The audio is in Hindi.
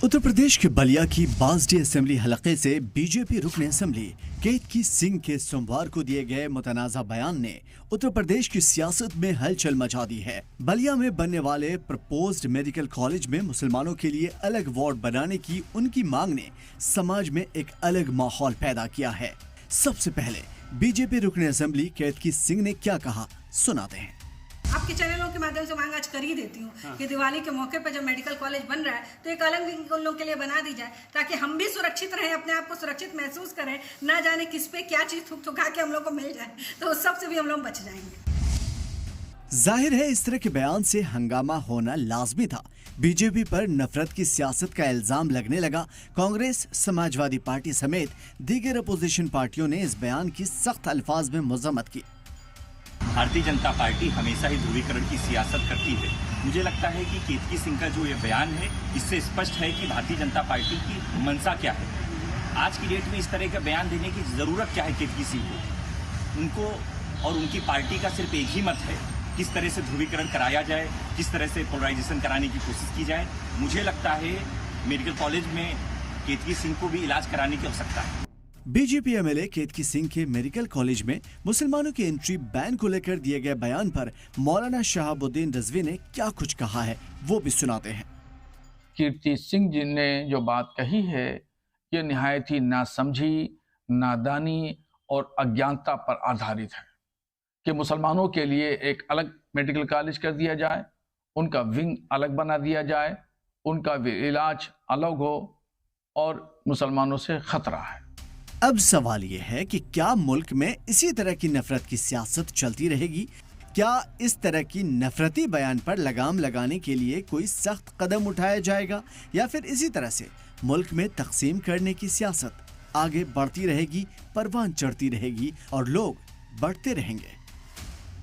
उत्तर प्रदेश के बलिया की बांसडी असेंबली हलके से बीजेपी रुकन असेंबली केतकी सिंह के सोमवार को दिए गए मुतनाज़ा बयान ने उत्तर प्रदेश की सियासत में हलचल मचा दी है। बलिया में बनने वाले प्रपोज्ड मेडिकल कॉलेज में मुसलमानों के लिए अलग वार्ड बनाने की उनकी मांग ने समाज में एक अलग माहौल पैदा किया है। सबसे पहले बीजेपी रुकन असेंबली केतकी सिंह ने क्या कहा, सुनाते हैं। आपके चैनलों के माध्यम से मांग आज कर ही देती हूँ कि दिवाली के मौके पर जब मेडिकल कॉलेज बन रहा है तो एक अलग विंग उन लोगों के लिए बना दी जाए, ताकि हम भी सुरक्षित रहें, अपने आप को सुरक्षित महसूस करें। ना जाने किस पे क्या चीज थूक थुका के हम लोग को मिल जाए, तो उस सब से भी हम लोग बच जाएंगे। जाहिर है इस तरह के बयान से हंगामा होना लाजमी था। बीजेपी पर नफरत की सियासत का इल्जाम लगने लगा। कांग्रेस, समाजवादी पार्टी समेत दीगर अपोजिशन पार्टियों ने इस बयान की सख्त अल्फाज में मजम्मत की। भारतीय जनता पार्टी हमेशा ही ध्रुवीकरण की सियासत करती है। मुझे लगता है कि केतकी सिंह का जो ये बयान है, इससे स्पष्ट है कि भारतीय जनता पार्टी की मंशा क्या है। आज की डेट में इस तरह का बयान देने की जरूरत क्या है केतकी सिंह को? उनको और उनकी पार्टी का सिर्फ एक ही मत है, किस तरह से ध्रुवीकरण कराया जाए, किस तरह से पोलराइजेशन कराने की कोशिश की जाए। मुझे लगता है मेडिकल कॉलेज में केतकी सिंह को भी इलाज कराने की आवश्यकता है। बीजेपी एमएलए केतकी सिंह के मेडिकल कॉलेज में मुसलमानों की एंट्री बैन को लेकर दिए गए बयान पर मौलाना शहाबुद्दीन रिजवी ने क्या कुछ कहा है, वो भी सुनाते हैं। कीर्ति सिंह जी ने जो बात कही है, ये निहायत ही नासमझी, नादानी और अज्ञानता पर आधारित है कि मुसलमानों के लिए एक अलग मेडिकल कॉलेज कर दिया जाए, उनका विंग अलग बना दिया जाए, उनका इलाज अलग हो और मुसलमानों से खतरा है। अब सवाल ये है कि क्या मुल्क में इसी तरह की नफरत की सियासत चलती रहेगी? क्या इस तरह की नफरती बयान पर लगाम लगाने के लिए कोई सख्त कदम उठाया जाएगा, या फिर इसी तरह से मुल्क में तकसीम करने की सियासत आगे बढ़ती रहेगी, परवान चढ़ती रहेगी और लोग बढ़ते रहेंगे?